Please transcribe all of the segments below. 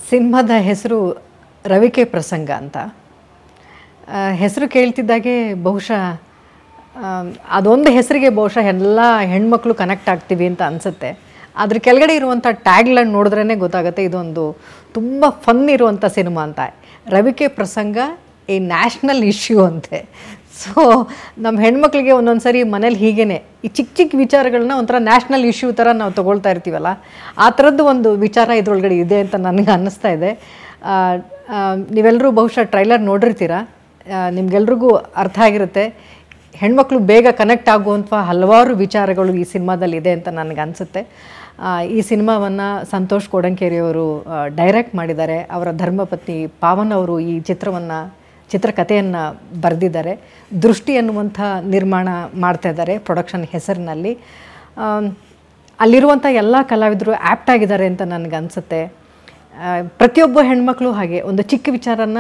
ಸಿನಿಮಾದ ಹೆಸರು ರವಿಕೆ ಪ್ರಸಂಗ ಅಂತ. ಹೆಸರು ಕೇಳ್ತಿದ್ದಾಗೆ ಬಹುಶಃ ಅದೊಂದು ಹೆಸರಿಗೆ ಬಹುಶಃ ಎಲ್ಲ ಹೆಣ್ಮಕ್ಳು ಕನೆಕ್ಟ್ ಆಗ್ತೀವಿ ಅಂತ ಅನಿಸುತ್ತೆ. ಅದ್ರ ಕೆಳಗಡೆ ಇರುವಂಥ ಟ್ಯಾಗ್ಲೈನ್ ನೋಡಿದ್ರೇ ಗೊತ್ತಾಗುತ್ತೆ ಇದೊಂದು ತುಂಬ ಫನ್ ಇರುವಂಥ ಸಿನಿಮಾ ಅಂತ. ರವಿಕೆ ಪ್ರಸಂಗ ಈ ನ್ಯಾಷನಲ್ ಇಶ್ಯೂ ಅಂತೆ. ಸೊ ನಮ್ಮ ಹೆಣ್ಮಕ್ಳಿಗೆ ಒಂದೊಂದು ಸರಿ ಮನೇಲಿ ಹೀಗೇ ಈ ಚಿಕ್ಕ ಚಿಕ್ಕ ವಿಚಾರಗಳನ್ನ ಒಂಥರ ನ್ಯಾಷನಲ್ ಇಶ್ಯೂ ಥರ ನಾವು ತೊಗೊಳ್ತಾ ಇರ್ತೀವಲ್ಲ, ಆ ಥರದ್ದು ಒಂದು ವಿಚಾರ ಇದರೊಳಗಡೆ ಇದೆ ಅಂತ ನನಗೆ ಅನ್ನಿಸ್ತಾ ಇದೆ. ನೀವೆಲ್ಲರೂ ಬಹುಶಃ ಟ್ರೈಲರ್ ನೋಡಿರ್ತೀರ, ನಿಮ್ಗೆಲ್ರಿಗೂ ಅರ್ಥ ಆಗಿರುತ್ತೆ. ಹೆಣ್ಮಕ್ಳು ಬೇಗ ಕನೆಕ್ಟ್ ಆಗುವಂಥ ಹಲವಾರು ವಿಚಾರಗಳು ಈ ಸಿನಿಮಾದಲ್ಲಿದೆ ಅಂತ ನನಗೆ ಅನಿಸುತ್ತೆ. ಈ ಸಿನಿಮಾವನ್ನು ಸಂತೋಷ್ ಕೋಡಂಕೇರಿಯವರು ಡೈರೆಕ್ಟ್ ಮಾಡಿದ್ದಾರೆ. ಅವರ ಧರ್ಮಪತ್ನಿ ಪಾವನ್ ಅವರು ಈ ಚಿತ್ರಕಥೆಯನ್ನು ಬರೆದಿದ್ದಾರೆ. ದೃಷ್ಟಿ ಅನ್ನುವಂಥ ನಿರ್ಮಾಣ ಮಾಡ್ತಾ ಇದ್ದಾರೆ ಪ್ರೊಡಕ್ಷನ್ ಹೆಸರಿನಲ್ಲಿ. ಅಲ್ಲಿರುವಂಥ ಎಲ್ಲ ಕಲಾವಿದರು ಆ್ಯಪ್ಟ್ ಆಗಿದ್ದಾರೆ ಅಂತ ನನಗೆ ಅನಿಸುತ್ತೆ. ಪ್ರತಿಯೊಬ್ಬ ಹೆಣ್ಮಕ್ಳು ಹಾಗೆ ಒಂದು ಚಿಕ್ಕ ವಿಚಾರನ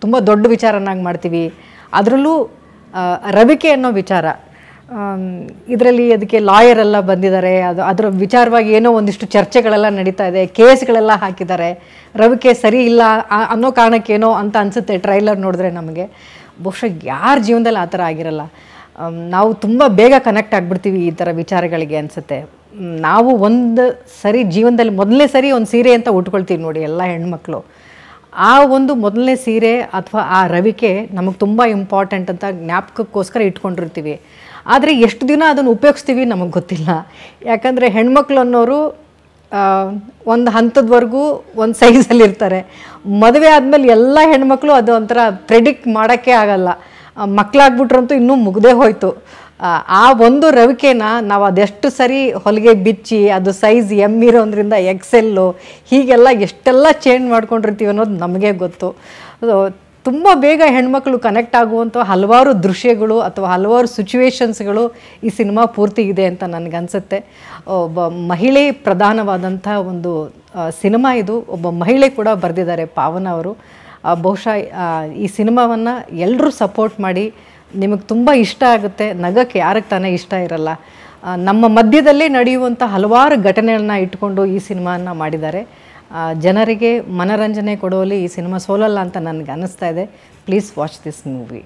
ತುಂಬ ದೊಡ್ಡ ವಿಚಾರನಾಗಿ ಮಾಡ್ತೀವಿ. ಅದರಲ್ಲೂ ರವಿಕೆ ಅನ್ನೋ ವಿಚಾರ, ಇದರಲ್ಲಿ ಅದಕ್ಕೆ ಲಾಯರ್ ಎಲ್ಲ ಬಂದಿದ್ದಾರೆ. ಅದರ ವಿಚಾರವಾಗಿ ಏನೋ ಒಂದಿಷ್ಟು ಚರ್ಚೆಗಳೆಲ್ಲ ನಡೀತಾ ಇದೆ, ಕೇಸ್ಗಳೆಲ್ಲ ಹಾಕಿದ್ದಾರೆ. ರವಿಕೆ ಸರಿ ಇಲ್ಲ ಅನ್ನೋ ಕಾರಣಕ್ಕೇನೋ ಅಂತ ಅನಿಸುತ್ತೆ ಟ್ರೈಲರ್ ನೋಡಿದ್ರೆ ನಮಗೆ. ಬಹುಶಃ ಯಾರ ಜೀವನದಲ್ಲಿ ಆ ಥರ ಆಗಿರಲ್ಲ. ನಾವು ತುಂಬ ಬೇಗ ಕನೆಕ್ಟ್ ಆಗಿಬಿಡ್ತೀವಿ ಈ ಥರ ವಿಚಾರಗಳಿಗೆ ಅನಿಸುತ್ತೆ. ನಾವು ಒಂದು ಸರಿ ಜೀವನದಲ್ಲಿ ಮೊದಲನೇ ಸರಿ ಒಂದು ಸೀರೆ ಅಂತ ಉಟ್ಕೊಳ್ತೀವಿ ನೋಡಿ ಎಲ್ಲ ಹೆಣ್ಮಕ್ಳು. ಆ ಒಂದು ಮೊದಲನೇ ಸೀರೆ ಅಥವಾ ಆ ರವಿಕೆ ನಮಗೆ ತುಂಬ ಇಂಪಾರ್ಟೆಂಟ್ ಅಂತ ಜ್ಞಾಪಕಕ್ಕೋಸ್ಕರ ಇಟ್ಕೊಂಡಿರ್ತೀವಿ. ಆದರೆ ಎಷ್ಟು ದಿನ ಅದನ್ನು ಉಪಯೋಗಿಸ್ತೀವಿ ನಮಗೆ ಗೊತ್ತಿಲ್ಲ. ಯಾಕಂದರೆ ಹೆಣ್ಮಕ್ಳು ಅನ್ನೋರು ಒಂದು ಹಂತದವರೆಗೂ ಒಂದು ಸೈಜಲ್ಲಿರ್ತಾರೆ. ಮದುವೆ ಆದಮೇಲೆ ಎಲ್ಲ ಹೆಣ್ಮಕ್ಳು ಅದು ಒಂಥರ ಪ್ರೆಡಿಕ್ಟ್ ಮಾಡೋಕ್ಕೆ ಆಗಲ್ಲ. ಮಕ್ಕಳಾಗ್ಬಿಟ್ರಂತೂ ಇನ್ನೂ ಮುಗ್ದೇ ಹೋಯಿತು. ಆ ಒಂದು ರವಿಕೆನ ನಾವು ಅದೆಷ್ಟು ಸರಿ ಹೊಲಿಗೆ ಬಿಚ್ಚಿ ಅದು ಸೈಜ್ ಎಮ್ ಇರೋದ್ರಿಂದ ಎಕ್ಸೆಲ್ಲು ಹೀಗೆಲ್ಲ ಎಷ್ಟೆಲ್ಲ ಚೇಂಜ್ ಮಾಡ್ಕೊಂಡಿರ್ತೀವಿ ಅನ್ನೋದು ನಮಗೆ ಗೊತ್ತು. ತುಂಬ ಬೇಗ ಹೆಣ್ಮಕ್ಳು ಕನೆಕ್ಟ್ ಆಗುವಂಥ ಹಲವಾರು ದೃಶ್ಯಗಳು ಅಥವಾ ಹಲವಾರು ಸಿಚುವೇಶನ್ಸ್ಗಳು ಈ ಸಿನಿಮಾ ಪೂರ್ತಿ ಇದೆ ಅಂತ ನನಗನ್ಸುತ್ತೆ. ಒಬ್ಬ ಮಹಿಳೆ ಪ್ರಧಾನವಾದಂಥ ಒಂದು ಸಿನಿಮಾ ಇದು. ಒಬ್ಬ ಮಹಿಳೆ ಕೂಡ ಬರೆದಿದ್ದಾರೆ ಪಾವನ ಅವರು. ಬಹುಶಃ ಈ ಸಿನಿಮಾವನ್ನು ಎಲ್ಲರೂ ಸಪೋರ್ಟ್ ಮಾಡಿ. ನಿಮಗೆ ತುಂಬ ಇಷ್ಟ ಆಗುತ್ತೆ. ನಗಕ್ಕೆ ಯಾರಿಗೆ ತಾನೇ ಇಷ್ಟ ಇರಲ್ಲ. ನಮ್ಮ ಮಧ್ಯದಲ್ಲೇ ನಡೆಯುವಂಥ ಹಲವಾರು ಘಟನೆಗಳನ್ನ ಇಟ್ಕೊಂಡು ಈ ಸಿನಿಮಾನ ಮಾಡಿದ್ದಾರೆ. ಜನರಿಗೆ ಮನರಂಜನೆ ಕೊಡುವಲ್ಲಿ ಈ ಸಿನಿಮಾ ಸೋಲಲ್ಲ ಅಂತ ನನಗೆ ಅನ್ನಿಸ್ತಾ ಇದೆ. Please watch this movie.